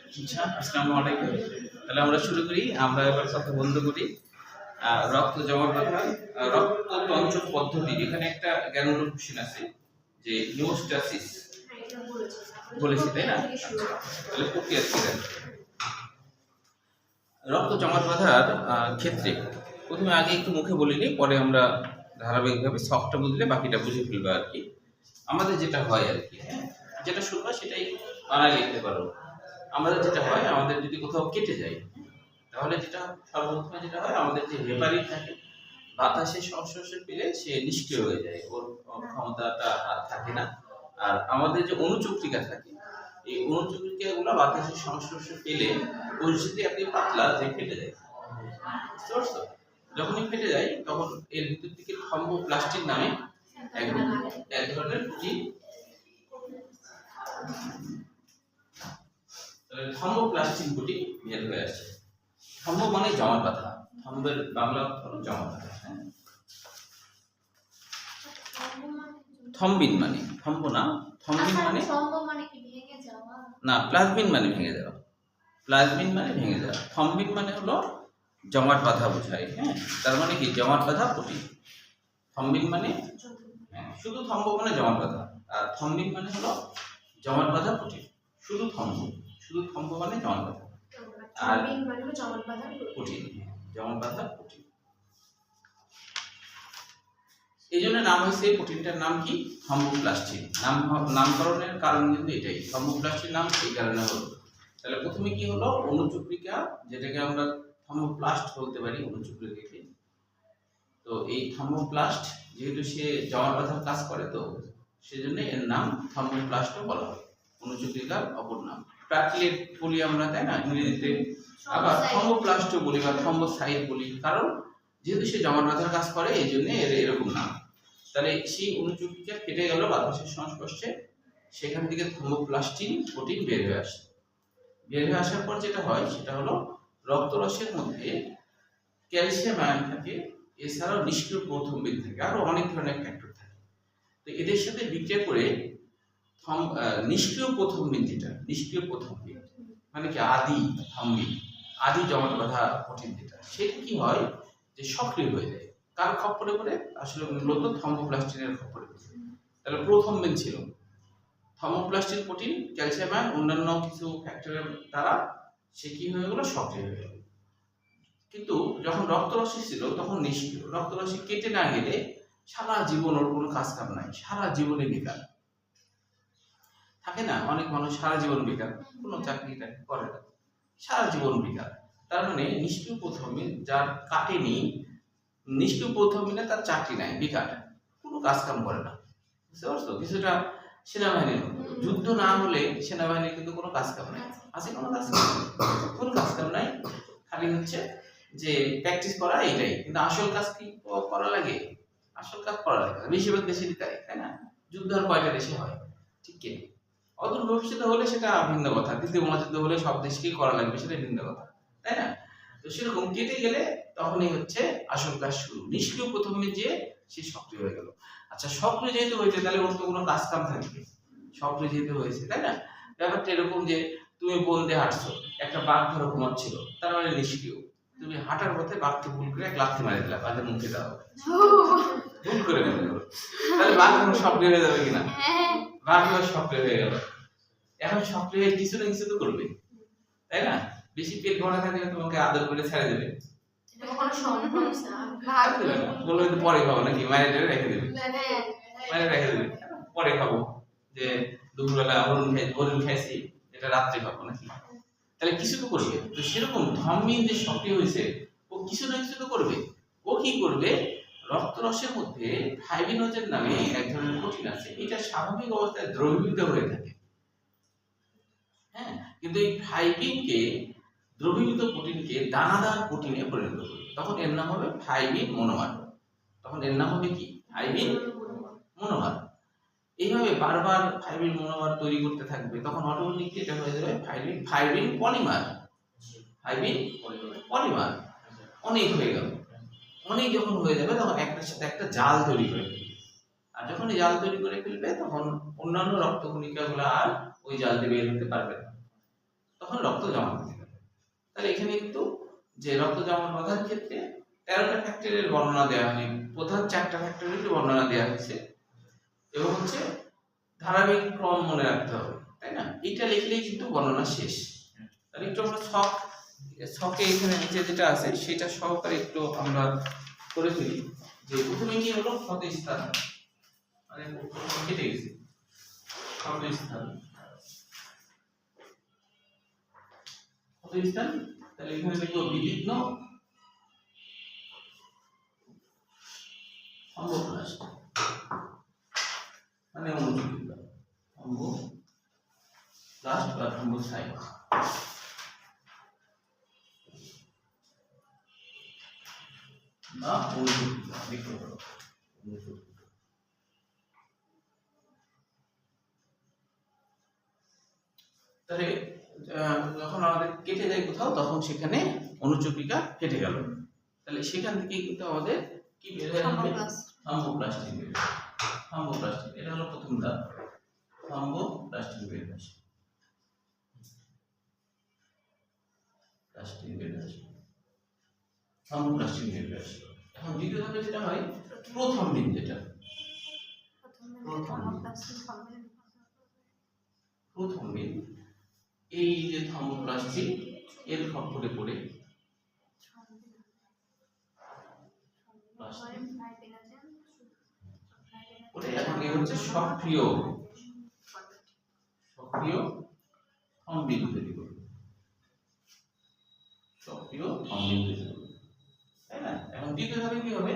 আচ্ছা, আসসালামু আলাইকুম। তাহলে আমরা শুরু করি। আমরা এবার কথা বন্ধ করি। রক্ত জমাট বাঁধা রক্ততন্ত্র পদ্ধতি। এখানে একটা জ্ঞানমূলক কোশ্চেন আছে যে হিমোস্ট্যাসিস বলেছি, তাই না? আচ্ছা, তাহলে প্রক্রিয়া কি জানি? রক্ত জমাট বাঁধার ক্ষেত্রে প্রথমে আগে একটু মুখে বলিনি, পরে আমরা ধারাবাহিকভাবে সফটটা বুঝলে বাকিটা বুঝে ফেলবো আর কি। আমাদের যেটা হয় আর কি, হ্যাঁ, যেটা শুনবা সেটাই বানায় লিখতে পারো। আমাদের যেটা হয়, আমাদের যদি কোথাও কেটে যায়, তাহলে যেটা সর্বপ্রথমে যেটা হয়, আমাদের যে হেপারিন থাকে, বাতাসের সংস্পর্শে পেলে সে নিষ্ক্রিয় হয়ে যায়, ওর ক্ষমতাটা আর থাকে না। আর আমাদের যে অণুচক্রিকা থাকে, এই অণুচক্রিকাগুলো বাতাসের সংস্পর্শে পেলে পরিস্থিতি আপনি পাতলা যে ফেটে যায়, বুঝতে পারছো? যখনই ফেটে যায় তখন এর ভিতর থেকে থ্রম্বোপ্লাস্টিন নামে এক ধরনের প্রোটিন, থ্রম্বোপ্লাস্টিন প্রোটিন বের হয়ে আসে। থম্ব মানে জমাট বাঁধা, থম্বের বাংলা হলো জমাট বাঁধা। হ্যাঁ, থম্বিন মানে থম্ব না, থম্বিন মানে না, প্লাজমিন মানে ভেঙে যাওয়া, প্লাজমিন মানে ভেঙে যাওয়া, থম্বিন মানে হলো জমাট বাঁধা বোঝায়। হ্যাঁ, তার মানে কি জমাট বাঁধা প্রোটিন। থম্বিন মানে শুধু থম্ব মানে জমাট বাঁধা, আর থম্বিন মানে হলো জমাট বাঁধা প্রোটিন। শুধু থম্ব মানে জমাট বাঁধা, আর জমাট বাঁধা প্রোটিন, জমাট বাঁধা প্রোটিন। এই জন্য নাম হয়েছে প্রোটিনটার নাম কি? থ্রম্বোপ্লাস্টিন। নামকরণের কারণ কিন্তু এটাই, থ্রম্বোপ্লাস্টিন নাম এই কারণে হলো। তাহলে প্রথমে কি হলো, অণুচক্রিকা, যেটাকে আমরা থ্রম্বোপ্লাস্ট বলতে পারি অণুচক্রিকাকে। তো এই থ্রম্বোপ্লাস্ট যেহেতু সে জমাট বাঁধার কাজ করে, তো সেজন্য এর নাম থ্রম্বোপ্লাস্টও বলা হয়, অণুচক্রিকার অপর নাম। প্লাটলেট বলি আমরা, তাই না ইংরেজিতে, আবার থ্রম্বোপ্লাস্টও বলি বা থ্রম্বোসাইট বলি, কারণ যেহেতু সে জমাট বাঁধার কাজ করে এই জন্য এর এরকম নাম। তাহলে সেই অণুচক্রিকা কেটে গেল বাতাসের সংস্পর্শে, সেখান থেকে থ্রম্বোপ্লাস্টিন প্রোটিন বের হয়ে আসে। বের হয়ে আসার পর যেটা হয় সেটা হলো রক্তরসের মধ্যে ক্যালসিয়াম আয়ন থাকে, এছাড়াও নিষ্ক্রিয় প্রথমবিদ থাকে, আরো অনেক ধরনের ফ্যাক্টর থাকে। তো এদের সাথে বিক্রিয়া করে নিষ্ক্রিয় প্রথমবিদ, যেটা নিষ্ক্রিয় প্রথমবিদ মানে কি আদি থম্বিন, আদি জমাট বাঁধা প্রোটিন যেটা, সেটা কি হয় যে সক্রিয় হয়ে যায়। কার খপ্পরে পড়ে? আসলে মূলত থ্রম্বোপ্লাস্টিনের খপ্পরে পড়ে। তাহলে প্রথমবিদ ছিল থ্রম্বোপ্লাস্টিন প্রোটিন, ক্যালসিয়াম আয়ন, অন্যান্য কিছু ফ্যাক্টরের দ্বারা সে কি হয়ে গেল, সক্রিয় হয়ে গেল। কিন্তু যখন রক্তরশ্মি ছিল তখন নিষ্ক্রিয়। রক্তরশ্মি কেটে না গেলে সারা জীবন ওর কোনো কাজ কাম নাই, সারা জীবনে বেকার থাকে না। অনেক মানুষ সারা জীবন বেকার, কোনো চাকরি করে না, সারা জীবন বেকার। তার মানে নিষ্ক্রিয় প্রথমবিদ যার কাটেনি, নিষ্ক্রিয় প্রথমবিদে তার চাকরি নাই, বেকার, কোনো কাজ কাম করে না, বুঝতে পারছো? কিছুটা সেনাবাহিনীর যুদ্ধ না হলে সেনাবাহিনীর কিন্তু কোনো কাজ কাম নাই, আছে কোনো কাজ কাম? কোনো কাজ কাম নাই, খালি হচ্ছে যে প্র্যাকটিস করা, এটাই। কিন্তু আসল কাজ কি করা লাগে? আসল কাজ করা লাগে না, বেশিরভাগ দেশেরই তাই না? যুদ্ধ আর কয়টা দেশে হয়? ঠিক কি? অদূর ভবিষ্যতে হলে সেটা ভিন্ন কথা, দ্বিতীয় মহাযুদ্ধ হলে সব দেশকেই করা লাগবে, সেটা ভিন্ন কথা, তাই না? তো সেরকম কেটে গেলে তখনই হচ্ছে আসল কাজ শুরু। নিষ্ক্রিয় প্রথমে যে সে সক্রিয় হয়ে গেল। আচ্ছা, সক্রিয় যেহেতু হয়েছে তাহলে ওর তো কোনো কাজ কাম থাকবে, সক্রিয় যেহেতু হয়েছে, তাই না? ব্যাপারটা এরকম যে তুমি বন দিয়ে হাঁটছো, একটা বাঘ ধরো ঘুমাচ্ছিল, তার মানে নিষ্ক্রিয়। তুমি হাঁটার পথে বাঘকে ভুল করে এক লাথি মারি দিলা, বাঘের মুখে দাও, ভুল করে মেরে দিল, তাহলে বাঘ সক্রিয় হয়ে যাবে কিনা? বাঘ সক্রিয় হয়ে গেল। এখন সক্রিয় হয়ে কিছু না কিছু তো করবে, তাই না? বেশি পেট ভরা থাকলে তোমাকে আদর করে ছেড়ে দেবে, বলবে তো পরে খাবো, নাকি মায়ের রেখে দেবে, মায়ের রেখে দেবে, পরে খাবো, যে দুপুরবেলা হরুন খাইছি, এটা রাত্রে খাবো নাকি? তাহলে কিছু তো করবে। তো সেরকম থম্বিন যে সক্রিয় হয়েছে, ও কিছু না কিছু তো করবে। ও কি করবে? রক্তরসের মধ্যে ফাইব্রিনোজেন নামে এক ধরনের প্রোটিন আছে, এটা স্বাভাবিক অবস্থায় দ্রবীভূত হয়ে থাকে, হ্যাঁ, কিন্তু এই ফাইব্রিনকে, দ্রবীভূত প্রোটিনকে দানাদার প্রোটিনে পরিণত করবে, তখন এর নাম হবে ফাইব্রিন মনোমার। তখন এর নাম হবে কি? Fibrin monomer. এইভাবে বারবার ফাইব্রিন মনোমার তৈরি করতে থাকবে, তখন অটোমেটিকলি এটা হয়ে যাবে ফাইব্রিন পলিমার। ফাইব্রিন পলিমার অনেক হয়ে গেল। অনেক যখন হয়ে যাবে তখন একটার সাথে একটা জাল তৈরি করে ফেলবে, আর যখন এই জাল তৈরি করে ফেলবে তখন অন্যান্য রক্তকণিকাগুলো আর ওই জাল দিয়ে বের হতে পারবে না। তখন রক্ত জমা হতে থাকে। তাহলে এখানে কিন্তু যে রক্ত জমা বাঁধার ক্ষেত্রে 13টা ফ্যাক্টরের বর্ণনা দেওয়া হয়নি, প্রধান 4টা ফ্যাক্টরের বর্ণনা দেওয়া হয়েছে এবং হচ্ছে ধারাবাহিক ক্রম মনে রাখতে হবে, তাই না? এটা লিখলেই কিন্তু বর্ণনা শেষ। তাহলে একটু আমরা ছকে এখানে নিচে যেটা আছে সেটা সহকারে একটু আমরা করে ফেলি। যে প্রথমে কি হলো, ক্ষত স্থান, মানে কেটে গেছে ক্ষত স্থান, তাহলে এখানে লিখবো বিবিঘ্ন থম্বোপ্লাস্ট, মানে অনুচুপিকা, থম্বোপ্লাস্ট বা থম্বোসাইট। না অনুচুপিকা লিখতে পারো, অনুচুপিকা। তাহলে যখন আমাদের কেটে যায় কোথাও তখন সেখানে অনুচুপিকা কেটে গেল, তাহলে সেখান থেকে কিন্তু আমাদের কি বের হয়ে যাবে, থম্বোপ্লাস্টিক বের হবে। থম্বোপ্লাস্টিক এটা হলো প্রথম ধাপ, থম্বোপ্লাস্টিক বের আসে, প্লাস্টিক বের আসে, থম্বোপ্লাস্টিক বের আসে। এখন দ্বিতীয় ধাপে যেটা হয় প্রথম্বিন, যেটা প্রথম্বিন এই যে থম্বোপ্লাস্টিক এর খপ্পরে পড়ে এখন এই হচ্ছে সক্রিয় থম্বিন তৈরি করবে, সক্রিয় থম্বিন তৈরি করবে, তাই না? এখন দ্বিতীয় ধাপে কি হবে,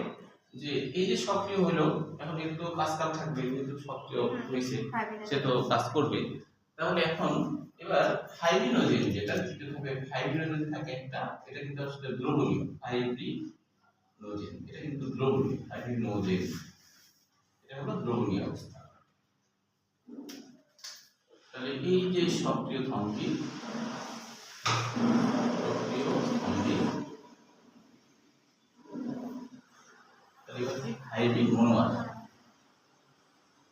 যে এই যে সক্রিয় হলো এখন কিন্তু কাজ থাকবে, কিন্তু সক্রিয় হয়েছে সে তো কাজ করবে। তাহলে এখন এবার ফাইব্রিনোজেন, যেটা দ্বিতীয় ধাপে ফাইব্রিনোজেন থাকে একটা, এটা কিন্তু আসলে দ্রবণীয়, ফাইব্রিনোজেন এটা কিন্তু দ্রবণীয়, ফাইব্রিনোজেন এটা হলো দ্রবণীয় অবস্থা। তাহলে এই যে সক্রিয় থম্বিন, hybrid monomer,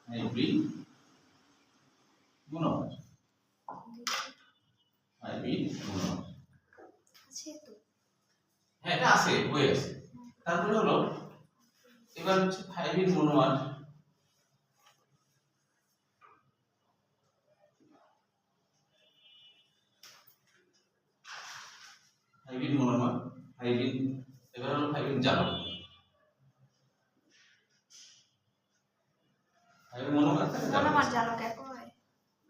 hybrid monomer, hybrid monomer আছে তো, হ্যাঁ এটা আছে, হয়ে আছে। তারপরে হলো এবার হচ্ছে hybrid monomer, hybrid monomer, hybrid, এবার হলো হাইব্রিড জারক, হাইব্রিড মনোমার জারক এক হয়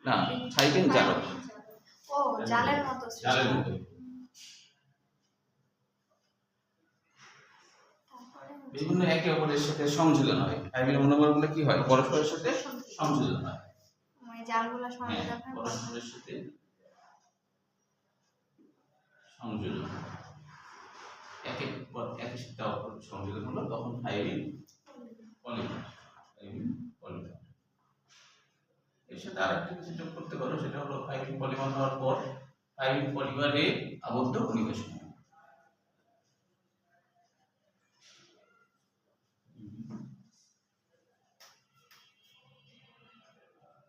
না, হাইব্রিড জারক, ও জালের মতো, জালের মতো। বিভিন্ন একে অপরের সাথে সংযোজন হয়, হাইব্রিড মনোমারগুলো কি হয়, পরস্পরের সাথে সংযোজন হয়, মানে জালগুলো সংযোজন হয় পরস্পরের সাথে সংযোজন, একের পর একের সাথে অপর সংযোজন হলো তখন হাইব্রিড পলিমার, হাইব্রিড পলিমার। এর সাথে আরেকটা কিছু যোগ করতে পারো, সেটা হলো হাইব্রিড পলিমার হওয়ার পর হাইব্রিড পলিমারে আবদ্ধ কণিকা সমূহ,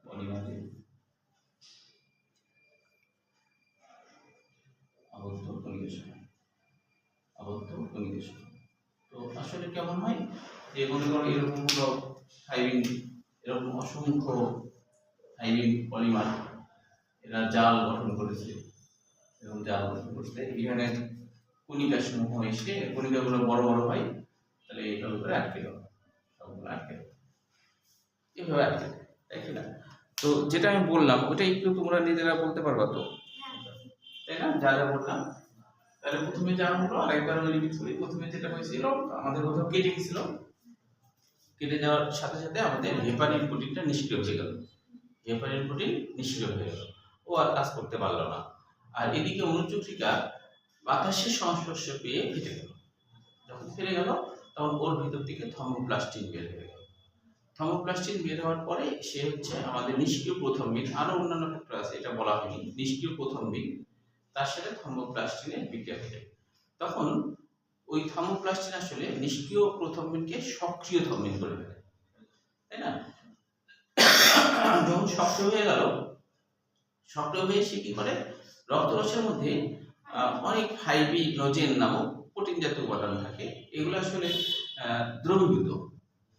পলিমারে আবদ্ধ কণিকা সমূহ, আবদ্ধ কণিকা সমূহ। তো আসলে কেমন হয়, যে মনে করো এরকম হলো হাইব্রিড, এরকম অসংখ্য হাইব্রিড পলিমার এরা জাল গঠন করেছে, এবং জাল গঠন করতে এখানে কণিকা সমূহ এসে কণিকাগুলো বড় বড় হয়, তাহলে এইভাবে করে আটকে দেওয়া, সবগুলো আটকে দেওয়া, এইভাবে আটকে দেয়, তাই কি না? তো যেটা আমি বললাম ওটা একটু তোমরা নিজেরা বলতে পারবা তো, তাই না? যা যা বললাম, তাহলে প্রথমে যা হলো আরেকবার আমি রিপিট করি। প্রথমে যেটা হয়েছিল, আমাদের কোথাও কেটে গেছিল, কেটে যাওয়ার সাথে সাথে আমাদের হেপারিন প্রোটিনটা নিষ্ক্রিয় হয়ে গেল, হেপারিন প্রোটিন নিষ্ক্রিয় হয়ে গেল, ও আর কাজ করতে পারলো না। আর এদিকে অনুচক্রিকা বাতাসের সংস্পর্শ পেয়ে ফেটে গেল, যখন ফেটে গেল তখন ওর ভিতর থেকে থম্বোপ্লাস্টিন বের হয়ে গেল। থম্বোপ্লাস্টিন বের হওয়ার পরে সে হচ্ছে আমাদের নিষ্ক্রিয় প্রথম্বিন, আরো অন্যান্য ফ্যাক্টর আছে এটা বলা হয়নি, নিষ্ক্রিয় প্রথম্বিন তার সাথে থম্বোপ্লাস্টিনের বিক্রিয়া ঘটে। তখন ওই থম্বোপ্লাস্টিন আসলে নিষ্ক্রিয় প্রথম্বিনকে সক্রিয় থম্বিন করে ফেলে, তাই না? যখন সক্রিয় হয়ে গেল, সক্রিয় হয়ে সে কি করে রক্তরসের মধ্যে অনেক ফাইব্রিনোজেন নামক প্রোটিন জাতীয় উপাদান থাকে, এগুলো আসলে দ্রবীভূত।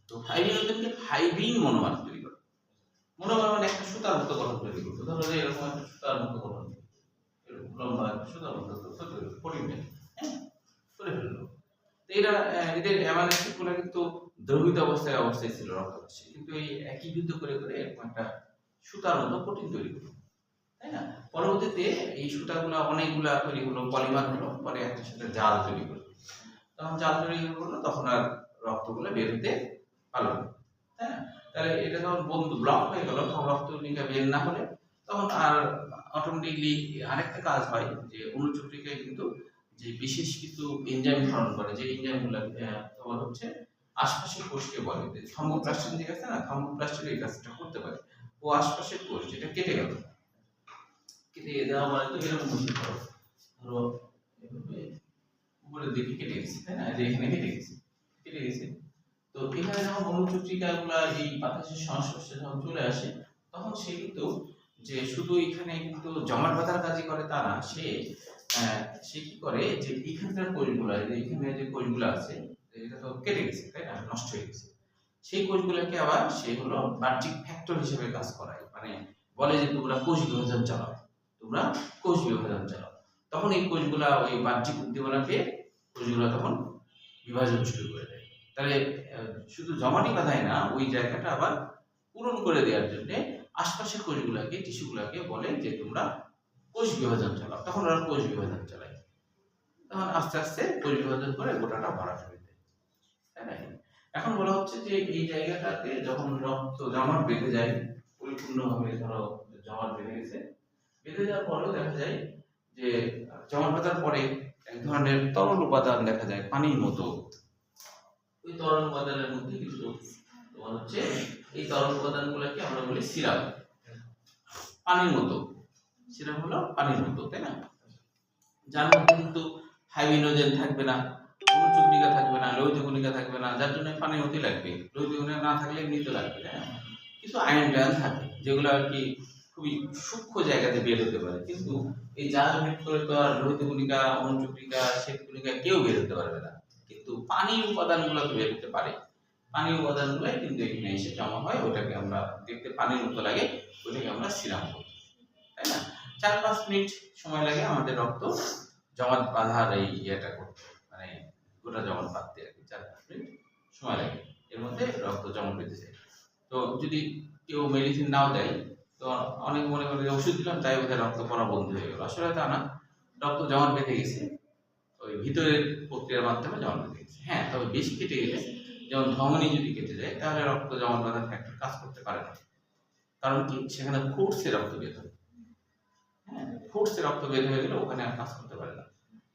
তো ফাইব্রিনোজেনকে ফাইব্রিন মনোমার তৈরি করে। মনোমার মানে একটা সুতার মতো গঠন তৈরি করবে, ধরো যে এরকম একটা সুতার মতো গঠন, লম্বা একটা সুতার মতো প্রোটিন করে ফেললো। এরা এদের অ্যামাইনো অ্যাসিডগুলো কিন্তু দ্রবীভূত অবস্থায় ছিল রক্তরসে, কিন্তু এই একীভূত করে করে এরকম একটা সুতার মতো প্রোটিন তৈরি করলো, তাই না? পরবর্তীতে এই সুতাগুলো অনেকগুলা তৈরি হলো, পলিমার হলো, পরে একটা সাথে জাল তৈরি করলো। তখন জাল তৈরি করলো, তখন আর রক্তগুলো বের হতে পারলো না, তাই না? তাহলে এটা যখন বন্ধ ব্লক হয়ে গেল, তখন রক্তকণিকা বের না হলে তখন আর অটোমেটিকলি আরেকটা কাজ হয় যে অনুচক্রিকায় কিন্তু যে বিশেষ কিছু এনজাইম ধারণ করে, যে এনজাইমগুলো তোমার হচ্ছে আশপাশের কোষকে বলে, যে থ্রম্বোপ্লাস্টিন যে আছে না, থ্রম্বোপ্লাস্টিন এই কাজটা করতে পারে। ও আশপাশের কোষ যেটা কেটে গেল, কেটে দেওয়া মানে তো এরকম বসে ধরো এভাবে উপরের দিকে কেটে গেছে, তাই না? যে এখানে কেটে গেছে। তো এখানে যখন অনুচক্রিকাগুলো এই বাতাসের সংস্পর্শে যখন চলে আসে, তখন সে কিন্তু যে শুধু এখানে কিন্তু জমাট বাঁধার কাজই করে তা না, সে কি করে যে এখানকার কোষগুলো, এখানে যে কোষগুলো আছে এটা তো কেটে গেছে, তাই না, নষ্ট হয়ে গেছে, সেই কোষগুলোকে আবার সে হলো বাহ্যিক ফ্যাক্টর হিসেবে কাজ করায়, মানে বলে যে তোমরা কোষ বিভাজন চালাও, তোমরা কোষ বিভাজন চালাও। তখন এই কোষগুলা ওই বাহ্যিক উদ্দীপনা পেয়ে কোষগুলো তখন বিভাজন শুরু করে দেয়। তাহলে শুধু জমাটি বাঁধায় না, ওই জায়গাটা আবার পূরণ করে দেওয়ার জন্য আশপাশের কোষগুলোকে, টিস্যুগুলোকে বলে যে তোমরা কোষ বিভাজন চালাও, তখন ওরা কোষ বিভাজন চালায়। তখন আস্তে আস্তে কোষ বিভাজন করে গোটাটা ভরা ফেলে দেয়, তাই না? এখন বলা হচ্ছে যে এই জায়গাটাতে যখন রক্ত জমাট বেঁধে যায়, পরিপূর্ণভাবে ধরো জমাট বেঁধে গেছে, বেঁধে যাওয়ার পরেও দেখা যায় যে জমাট বাঁধার পরে এক ধরনের তরল উপাদান দেখা যায় পানির মতো। ওই তরল উপাদানের মধ্যে কিন্তু তোমার হচ্ছে এই তরল উপাদানগুলোকে আমরা বলি সিরাম, পানির মতো। সিরাম হলো পানির মতো, তাই না? যার মধ্যে কিন্তু ফাইব্রিনোজেন থাকবে না, অনুচক্রিকা থাকবে না, লোহিত কণিকা থাকবে না, যার জন্য পানির মতোই লাগবে। লোহিত কণিকা না থাকলে এমনিতে লাগবে, তাই না? কিছু আয়ন টায়ন থাকে যেগুলো আর কি খুবই সূক্ষ্ম জায়গাতে বের হতে পারে, কিন্তু এই জাল ভেদ করে তো আর লোহিত কণিকা, অনুচক্রিকা, শ্বেত কণিকা কেউ বের হতে পারবে না, কিন্তু পানির উপাদানগুলো তো বের হতে পারে। পানির উপাদানগুলাই কিন্তু এখানে এসে জমা হয়, ওটাকে আমরা দেখতে পানির মতো লাগে, ওটাকে আমরা সিরাম বলি, তাই না? 4-5 মিনিট সময় লাগে আমাদের রক্ত জমাট বাঁধার এই ইয়েটা করতে, মানে গোটা জমাট বাঁধতে আর কি 4-5 মিনিট সময় লাগে, এর মধ্যে রক্ত জমাট বেঁধে যায়। তো যদি কেউ মেডিসিন নাও দেয়, তো অনেক মনে করে ওষুধ দিলাম তাই ওদের রক্ত পড়া বন্ধ হয়ে গেল, আসলে তা না, রক্ত জমাট বেঁধে গেছে, ওই ভিতরের প্রক্রিয়ার মাধ্যমে জমাট বেঁধে গেছে। হ্যাঁ, তবে বেশি কেটে গেলে, যেমন ধমনী যদি কেটে যায়, তাহলে রক্ত জমাট বাঁধার ফ্যাক্টর কাজ করতে পারে না। কারণ কি, সেখানে ফুটছে রক্ত বের হয়। হ্যাঁ, ফুটছে রক্ত বের হয়ে গেলে ওখানে আর কাজ করতে পারে না,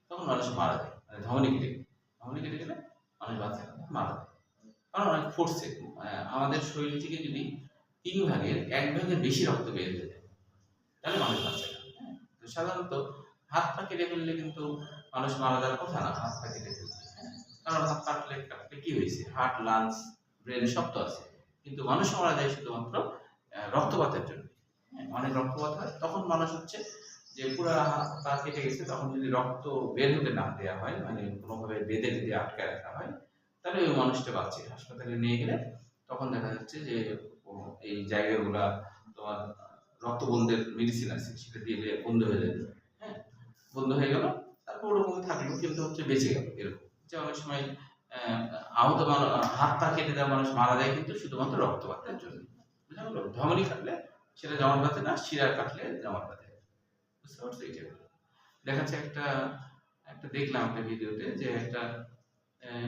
তখন মানুষ মারা যায়। মানে ধমনী কেটে গেলে মানুষ বাঁচে না, মারা যায়। কারণ অনেক ফুটছে। আমাদের শরীর থেকে যদি 3 ভাগের 1 ভাগের বেশি রক্ত বের হয়ে যায়, তাহলে মানুষ বাঁচে না। তো সাধারণত হাত পা কেটে ফেললে কিন্তু মানুষ মারা যাওয়ার কথা না, হাত পা কেটে ফেললে। কারণ হাত কাটলে কি হয়েছে, হার্ট, লাংস, ব্রেন সব তো আছে, কিন্তু মানুষ মারা যায় শুধুমাত্র রক্তপাতের জন্য। অনেক রক্তপাত হয়, তখন মানুষ হচ্ছে যে পুরো হাত পা কেটে গেছে, তখন যদি রক্ত বের হতে না দেওয়া হয়, মানে কোনোভাবে বেঁধে আটকে রাখা হয়, তাহলে ওই মানুষটা বাঁচে। হাসপাতালে নিয়ে গেলে তখন দেখা যাচ্ছে যে এই জায়গাগুলা তোমার রক্ত বন্ধের মেডিসিন আছে, সেটা দিয়ে বন্ধ হয়ে যাবে। হ্যাঁ, বন্ধ হয়ে গেল, তারপর ওরকম থাকলো, কিন্তু হচ্ছে বেঁচে গেল। এরকম যে অনেক সময় আহত মানুষ, হাত পা কেটে দেওয়া মানুষ মারা যায় কিন্তু শুধুমাত্র রক্তপাতের জন্য। বুঝা গেল? ধমনী কাটলে সেটা জমাট বাঁধে না, শিরা কাটলে জমাট বাঁধে। বুঝতে পারছো? এইটা দেখা যাচ্ছে একটা দেখলাম একটা ভিডিওতে, যে একটা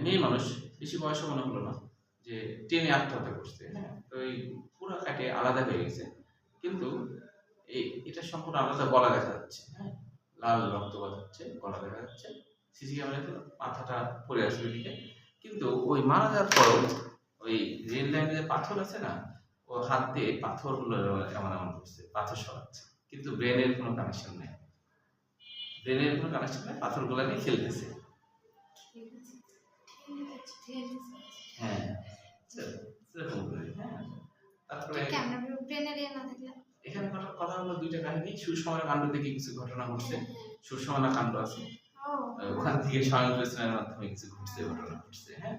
মেয়ে মানুষ, বেশি বয়সে মনে হলো না, যে ট্রেনে আত্মহত্যা করছে। হ্যাঁ, তো এই পুরো কাটে আলাদা হয়ে গেছে, কিন্তু এটা সম্পূর্ণ আলাদা গলা দেখা যাচ্ছে। হ্যাঁ, লাল রক্তপাত হচ্ছে, গলা দেখা যাচ্ছে, সিসি ক্যামেরাতে মাথাটা পড়ে আসবে ওইদিকে। কিন্তু ওই মারা যাওয়ার পরও ওই রেল লাইনে যে পাথর আছে না, ও হাত দিয়ে পাথরগুলো এমন করছে, পাথর সরাচ্ছে, কিন্তু ব্রেনের কোনো কানেকশন নেই। পাথরগুলো নিয়ে খেলতেছে। হ্যাঁ, সেরকম করে। হ্যাঁ, তারপরে এখানে কথা হলো দুইটা কাহিনী। সুষমানা কাণ্ড থেকে কিছু ঘটনা ঘটছে, সুষমানা কাণ্ড আছে, ওখান থেকে স্বয়ং প্রশ্নের মাধ্যমে কিছু ঘটছে, ঘটনা ঘটছে। হ্যাঁ,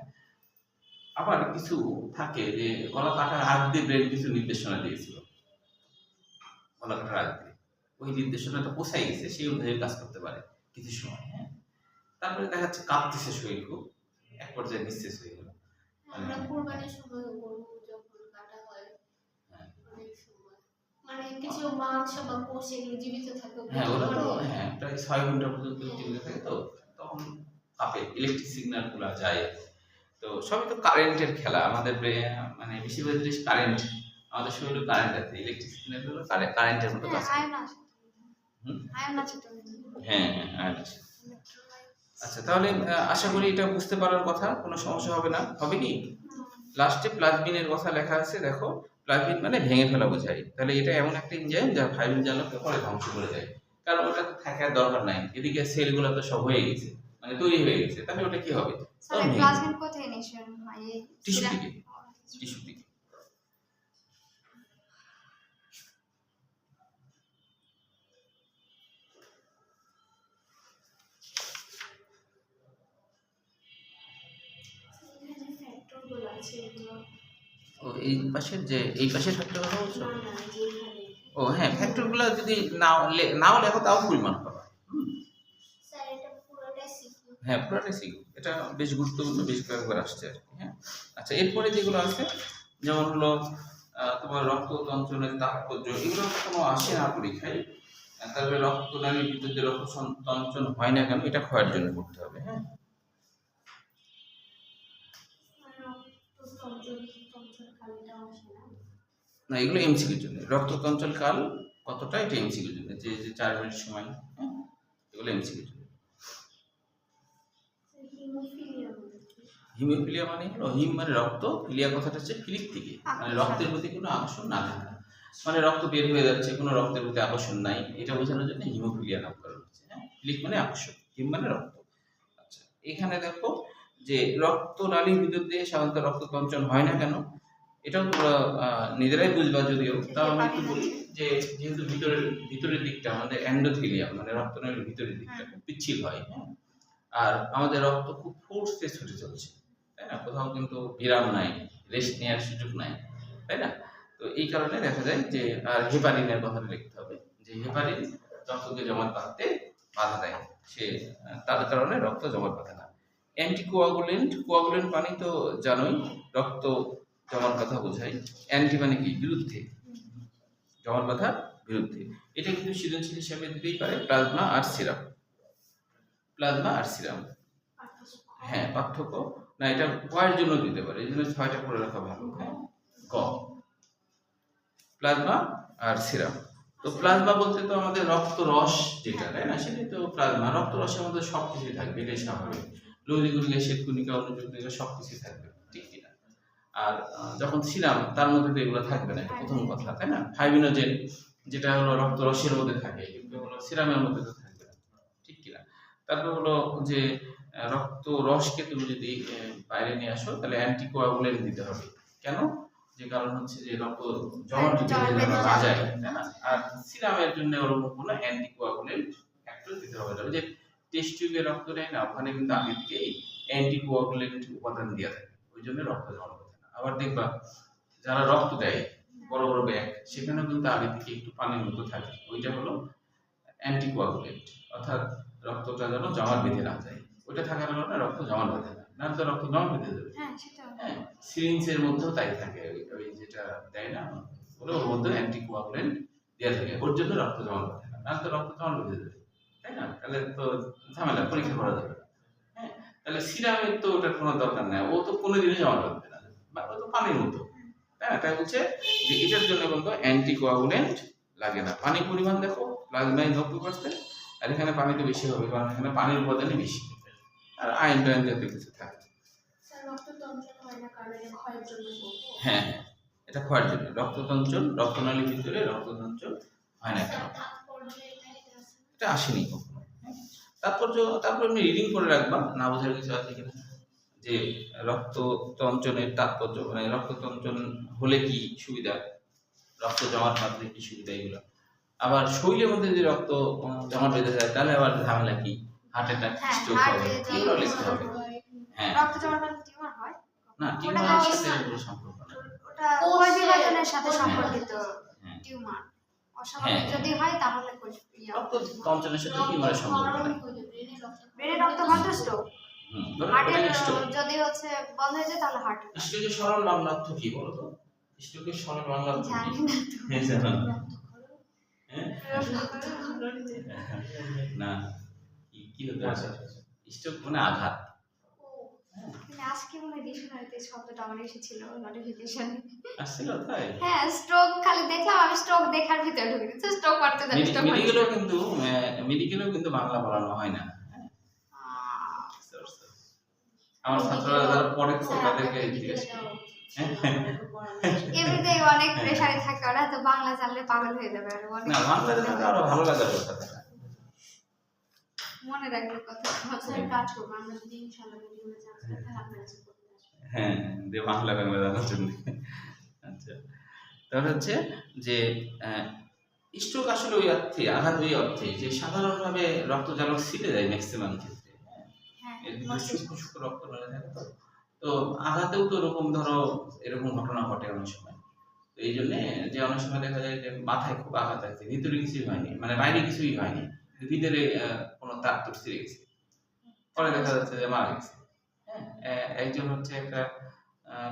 আবার কিছু থাকে যে গলা কাটার আগ দিয়ে ব্রেন কিছু নির্দেশনা দিয়েছিল, গলা কাটার আগ দিয়ে ওই নির্দেশনাটা পোষাই গেছে, সেই অনুযায়ী কাজ করতে পারে কিছু সময়। হ্যাঁ, তারপরে দেখা যাচ্ছে কাঁপতেছে শরীর, খুব এক পর্যায়ে নিঃশেষ হয়ে গেল। আমরা কুরবানির সময় গরু যখন কাটা হয় অনেক সময় মানে কিছু মাংস বা কোষ এগুলো জীবিত থাকে, হ্যাঁ ওরা তো হ্যাঁ প্রায় 6 ঘন্টা পর্যন্ত জীবিত থাকে, তো তখন কাপে ইলেকট্রিক সিগন্যাল গুলা যায়। তো সবই তো কারেন্টের খেলা, আমাদের মানে বেশিরভাগ জিনিস কারেন্ট, আমাদের শরীরে কারেন্ট আছে, ইলেকট্রিক সিগন্যাল গুলো কারেন্টের মতো কাজ করে। হ্যাঁ হ্যাঁ আয়ন আছে। আচ্ছা, তাহলে আশা করি এটা বুঝতে পারার কথা, কোনো সমস্যা হবে না, হবে কি? লাস্টে প্লাজমিনের কথা লেখা আছে, দেখো প্লাজমিন মানে ভেঙে ফেলা বোঝায়। তাহলে এটা এমন একটা এনজাইম যা ফাইব্রিন জানলাকে পরে ধ্বংস করে দেয়, কারণ ওটা তো থাকার দরকার নাই, এদিকে সেলগুলো তো সব হয়ে গেছে, মানে তৈরি হয়ে গেছে, তাহলে ওটা কি হবে? প্লাজমিন কোথায় নিঃসরণ হয়? টিস্যু থেকে, টিস্যু থেকে। ও এই পাশের যে এই পাশের ফ্যাক্টর কথা বলছো? ও হ্যাঁ, ফ্যাক্টরগুলো যদি নাও লেখো তাও পরিমাণ পাবা। হ্যাঁ পুরোটাই শিখো, এটা বেশ গুরুত্বপূর্ণ, বেশ কয়েকবার আসছে আর কি। হ্যাঁ, আচ্ছা এরপরে যেগুলো আছে যেমন হলো তোমার রক্ততঞ্চনের তাৎপর্য, এগুলো কোনো আসে না পরীক্ষায়। তারপরে রক্তনালীর ভিতর যে রক্ত তঞ্চন হয় না কেন, এটা ক্ষয়ের জন্য করতে হবে। হ্যাঁ, না এগুলো এমসিকিউর জন্য, রক্ততঞ্চল কাল কতটা এটা এমসিকিউর জন্য, যে 4 মিনিট সময়। হ্যাঁ, এগুলো এমসিকিউর জন্য। হিমোফিলিয়া মানে হলো, হিম মানে রক্ত, ফিলিয়া কথাটা হচ্ছে ফিলিক থেকে, মানে রক্তের প্রতি কোনো আকর্ষণ না থাকা, মানে রক্ত বের হয়ে যাচ্ছে, কোনো রক্তের প্রতি আকর্ষণ নাই, এটা বোঝানোর জন্য হিমোফিলিয়া নাম করা হচ্ছে। হ্যাঁ, ফিলিক মানে আকর্ষণ, হিম মানে রক্ত। আচ্ছা, এখানে দেখো যে রক্তনালীর ভিতর দিয়ে সাধারণত রক্ত তঞ্চন হয় না কেন, এটাও তোমরা নিজেরাই বুঝবা, যদিও তাও আমি একটু বলি যে যেহেতু ভিতরের দিকটা আমাদের এন্ডোথেলিয়াম মানে রক্তনালীর ভিতরের দিকটা খুব পিচ্ছিল হয়। হ্যাঁ, আর আমাদের রক্ত খুব ফোর্সে ছুটে চলছে, তাই না, কোথাও কিন্তু বিরাম নাই, রেস্ট নেওয়ার সুযোগ নাই, তাই না? তো এই কারণে দেখা যায় যে, আর হেপারিনের কথাটা লিখতে হবে, যে হেপারিন রক্তকে জমাট বাঁধতে বাধা দেয়, সে তার কারণে রক্ত জমাট বাঁধে না। অ্যান্টিকোয়াগুলেন্ট, কোয়াগুলেন্ট পানি তো জানোই রক্ত জমাট বাঁধা বোঝায়, অ্যান্টি মানে কি, বিরুদ্ধে, জমাট বাঁধার বিরুদ্ধে। এটা কিন্তু সৃজনশীল হিসাবে দিতেই পারে প্লাজমা আর সিরাম, প্লাজমা আর সিরাম। হ্যাঁ, পার্থক্য না, এটা কয়ের জন্য দিতে পারে, এই জন্য 6টা করে রাখা ভালো। হ্যাঁ, ক প্লাজমা আর সিরাম। তো প্লাজমা বলতে তো আমাদের রক্ত রস যেটা, তাই না, সেটাই তো প্লাজমা। রক্ত রসের মধ্যে সবকিছুই থাকবে, এটাই স্বাভাবিক, লৌহীকণিকা, শ্বেতকণিকা, অনুযুক্ত সবকিছুই থাকবে, ঠিক কিনা? আর যখন সিরাম, তার মধ্যে তো এগুলো থাকবে না, এটা প্রথম কথা, তাই না? ফাইব্রিনোজেন যেটা হলো রক্ত রসের মধ্যে থাকে, কিন্তু হলো সিরামের মধ্যে তো থাকবে না, ঠিক কিনা? তারপর হলো যে রক্ত রসকে তুমি যদি বাইরে নিয়ে আসো, তাহলে অ্যান্টিকোয়াগুলেন্ট দিতে হবে। কেন? যে কারণ হচ্ছে যে রক্ত জমাট না যায়, তাই না? আর সিরামের জন্য ওরকম কোনো অ্যান্টিকোয়াগুলেন্ট ফ্যাক্টর দিতে হবে না। ওই যে টেস্ট টিউবে রক্ত নেয় না, ওখানে কিন্তু আগে থেকেই অ্যান্টিকোয়াগুলেন্ট উপাদান দেওয়া থাকে, ওই জন্য রক্ত জমাট বাঁধে না। আবার দেখবা যারা রক্ত দেয় বড় বড় ব্যাগ, সেখানেও কিন্তু আগে থেকে একটু পানির মতো থাকে, ওইটা হলো অ্যান্টিকোয়াগুলেন্ট, অর্থাৎ রক্তটা যেন জমাট বেঁধে না যায়, ওইটা থাকার কারণে রক্ত জমাট বাঁধে না, না তো রক্ত জমাট বেঁধে যাবে। হ্যাঁ, সিরিঞ্জের মধ্যেও তাই থাকে, ওই যেটা দেয় না, ওর মধ্যে অ্যান্টিকোয়াগুলেন্ট দেওয়া থাকে, ওর জন্য রক্ত জমাট বাঁধে না, না তো রক্ত জমাট বেঁধে যাবে, তাই না? তাহলে তো ঝামেলা, পরীক্ষা করা যাবে না। হ্যাঁ, তাহলে সিরামের তো ওটার কোনো দরকার নেই, ও তো কোনোদিনই জমাট বাঁধবে না, বা ও তো পানির মতো, তাই না? তাই বলছে যে এটার জন্য কিন্তু অ্যান্টিকোয়াগুলেন্ট লাগে না। পানির পরিমাণ দেখো, প্লাজমায় 90%, আর এখানে পানি তো বেশি হবে, কারণ এখানে পানির উপাদানই বেশি, আর আয়ন টায়ন জাতীয় কিছু থাকে। হ্যাঁ, এটা ক্ষয়ের জন্য, রক্ততঞ্চন, রক্তনালীর ভিতরে রক্ততঞ্চন হয় না কেন, এটা আসেনি কখনো। তারপর এমনি রিডিং করে রাখবা, না বোঝার কিছু আছে কিনা, যে রক্ততঞ্চনের তাৎপর্য, মানে রক্ততঞ্চন হলে কি সুবিধা, রক্ত জমাট বাঁধলে কি সুবিধা এগুলো। আবার শরীরের মধ্যে যদি রক্ত জমাট বেঁধে যায় তাহলে আবার ঝামেলা কি, হার্ট অ্যাটাক, স্ট্রোক হবে, এগুলো লিখতে হবে। হ্যাঁ, রক্ত জমাট বাঁধলে টিউমার হয় না টিউমারের সাথে কোনো সম্পর্ক না। ওটা কোষ বিভাজনের সাথে সম্পর্কিত হ্যাঁ। টিউমার অস্বাভাবিক যদি হয় তাহলে রক্ত তঞ্চনের সাথে টিউমারের সম্পর্ক নাই। ব্রেনে রক্ত বাঁধলে স্ট্রোক, ধরো হার্টের ওটা স্ট্রোক। যদি হচ্ছে বন্ধ হয়ে যায় তাহলে হার্ট। স্ট্রোকের সরল বাংলা অর্থ কি বলো তো? স্ট্রোকের সরল বাংলা অর্থ কি? জানি না তো। হ্যাঁ, জানো না? হ্যাঁ? না, কি হতে পারে? স্ট্রোক মানে আঘাত। কিন্তু আজকে মনে হয় ডিকশনারিতে শব্দটা আমার এসেছিল নোটিফিকেশন। আসছিল তাই? হ্যাঁ, স্ট্রোক খালি দেখলাম, আমি স্ট্রোক দেখার ভিতরে ঢুকে গেছি। স্ট্রোক করতে যাই, স্ট্রোক মেডিকেলেও কিন্তু বাংলা পড়ানো হয় না। আমার ছাত্ররা যারা পড়েছে তাদেরকে জিজ্ঞেস করি। এমনিতেই অনেক প্রেসারে থাকে, ওরা তো বাংলা জানলে পাগল হয়ে যাবে। আর অনেক না, বাংলা জানলে আরো ভালো লাগার কথা। মনে রাখবে কথা। কাজ করবো আমরা যদি ইনশাআল্লাহ ভিডিওগুলো চান্স পাই তাহলে আপনারা কাছে করতে আসবেন। হ্যাঁ, যে বাংলা জানার জন্য। আচ্ছা, তাহলে হচ্ছে যে স্ট্রোক আসলে ওই অর্থে, আঘাত ওই অর্থে যে সাধারণভাবে রক্তজালক ছিটে যায় ম্যাক্সিমাম ক্ষেত্রে। এর ভিতরে সূক্ষ্ম সূক্ষ্ম রক্ত মেলে থাকে তো। তো আঘাতেও তো এরকম ধরো এরকম ঘটনা ঘটে অনেক সময়। তো এই জন্য যে অনেক সময় দেখা যায় যে মাথায় খুব আঘাত আছে, ভিতরে কিছুই হয়নি, মানে বাইরে কিছুই হয়নি, ভিতরে কোনো তার তুর ছিঁড়ে গেছে, পরে দেখা যাচ্ছে যে মারা গেছে। হ্যাঁ, একজন হচ্ছে একটা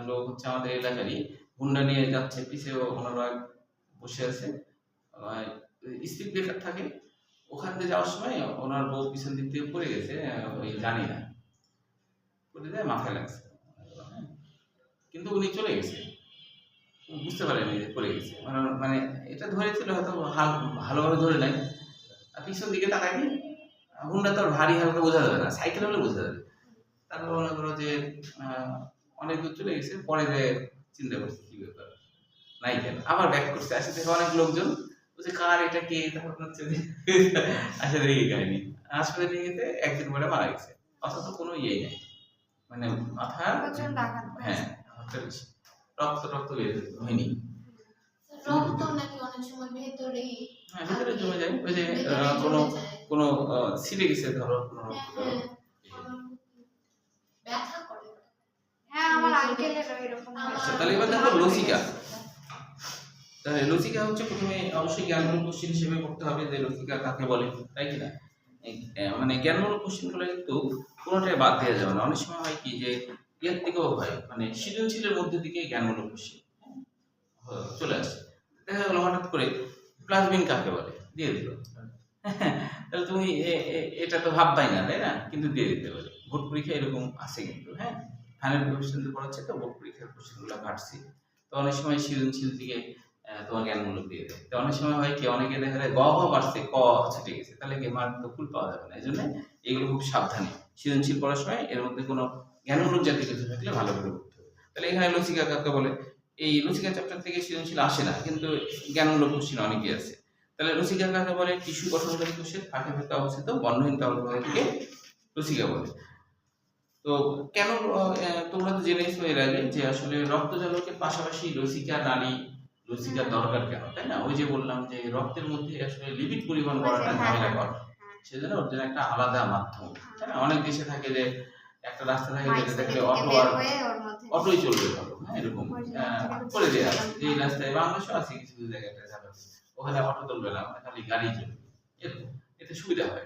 লোক হচ্ছে আমাদের এলাকারই, হুন্ডা নিয়ে যাচ্ছে, পিছেও ওনারা বসে আছে, স্পিড ব্রেকার থাকে, ওখান থেকে যাওয়ার সময় ওনার বউ পিছন দিক থেকে পড়ে গেছে, ওই জানি না পড়ে যায়, মাথায় লাগছে, কিন্তু উনি চলে গেছে, বুঝতে পারেনি যে পড়ে গেছে। মানে এটা ধরেছিল হয়তো ভালোভাবে ধরে নাই, আর পিছন দিকে তাকায়নি। হুন্ডা তো ভারী হালকা বোঝা যাবে না, সাইকেল হলে বোঝা যাবে। তারপর মনে করো যে অনেক দূর চলে গেছে, পরে যে চিন্তা করছে কি ব্যাপার নাই কেন, আবার ব্যাক করছে, আসে দেখে অনেক লোকজন বলছে কার এটা কে, তখন হচ্ছে যে আসে দেখে কাহিনি, হাসপাতালে নিয়ে গেছে, একদিন পরে মারা গেছে, অথচ কোনো ইয়েই নাই, মানে মাথা, হ্যাঁ রক্ত বের হয়নি। রক্ত নাকি অনেক সময় ভেতরেই, হ্যাঁ, ভিতরে জমে যায়, ওই যে কোনো ছিঁড়ে গেছে ধরো কোনো রক্ত, ব্যথা করে। হ্যাঁ, আমার আঙ্কেলেরও এরকম আচ্ছা, তাহলে এবার দেখো লসিকা। তাহলে লসিকা হচ্ছে প্রথমে অবশ্যই জ্ঞানমূলক কোশ্চেন হিসেবে করতে হবে যে লসিকা কাকে বলে, তাই কি না? মানে জ্ঞানমূলক কোশ্চেন গুলো কিন্তু কোনোটাই বাদ দেওয়া যাবে না। অনেক সময় হয় কি যে এর থেকেও হয়, মানে সৃজনশীলের মধ্যে দিকে জ্ঞানমূলক কোশ্চেন চলে আসে, দেখা গেল হঠাৎ করে প্লাজমিন কাকে বলে দিয়ে দিল, তাহলে তুমি এটা তো ভাববাই না, তাই না? কিন্তু দিয়ে দিতে পারে। ভোট পরীক্ষা এরকম আছে কিন্তু, হ্যাঁ, ফাইনাল কোশ্চেন পড়াচ্ছে তো, ভোট পরীক্ষার কোশ্চেনগুলো ঘাটছি, তো অনেক সময় সৃজনশীল দিকে তোমার জ্ঞানমূলক দিয়ে দেয়। তো অনেক সময় হয় কি, অনেকে দেখা যায় গ পারছে, ক ছিটে গেছে, তাহলে কি মার্ক তো ফুল পাওয়া যাবে না। এই জন্য এগুলো খুব সাবধানে সৃজনশীল পড়ার সময় এর মধ্যে কোনো জ্ঞানমূলক জাতীয় কিছু থাকলে ভালো করে পড়তে হবে। তাহলে এখানে লসিকা কাকে বলে, এই লসিকা চ্যাপ্টার থেকে সৃজনশীল আসে না, কিন্তু জ্ঞানমূলক কোশ্চেন অনেকেই আছে। তাহলে লসিকা কাকে বলে, টিস্যু গঠনকারী কোষের ফাঁকে ফাঁকে অবস্থিত বর্ণহীন তরলকে লসিকা বলে। তো কেন তোমরা তো জেনেছো এর আগে যে আসলে রক্তজালকের পাশাপাশি লসিকা নালী, লসিকার দরকার কেন, তাই না? ওই যে বললাম যে রক্তের মধ্যে আসলে লিপিড পরিবহন করাটা ঝামেলাকর, সেজন্য ওর জন্য একটা আলাদা মাধ্যম, তাই না? অনেক দেশে থাকে যে একটা রাস্তা থাকে যেটা দেখলে অটো আর অটোই চলবে ভালো, হ্যাঁ, এরকম করে দেওয়া আছে। এই রাস্তায় বাংলাদেশও আছে কিছু কিছু জায়গায় যাবে, ওখানে অটো চলবে না, ওখানে খালি গাড়ি চলবে, এরকম, এতে সুবিধা হয়।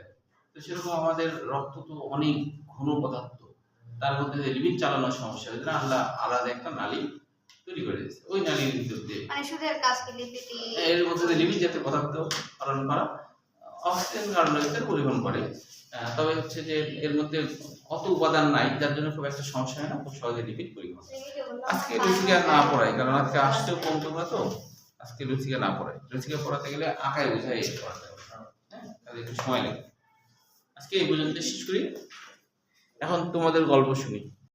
তো সেরকম আমাদের রক্ত তো অনেক ঘন পদার্থ, তার মধ্যে লিপিড চালানোর সমস্যা, ওই জন্য আল্লাহ আলাদা একটা নালী তৈরি করে দিয়েছে, ওই নালীর ভিতর দিয়ে মানে সুদের কাজ কি লিপিড, এর মধ্যে দিয়ে লিপিড জাতীয় পদার্থ পালন করা, অক্সিজেন কার্বন ডাই অক্সাইড পরিবহন করে। তবে হচ্ছে যে এর মধ্যে অত উপাদান নাই, যার জন্য খুব একটা সমস্যা হয় না, খুব সহজে লিপিড পরিবহন। আজকে লসিকা না পড়াই, কারণ আজকে আসতেও কম তোমরা, তো আজকে লসিকা না পড়াই, লসিকা পড়াতে গেলে আঁকায় বোঝাই পড়াতে হবে, হ্যাঁ, তাহলে একটু সময় লাগে। আজকে এই পর্যন্ত শেষ করি, এখন তোমাদের গল্প শুনি।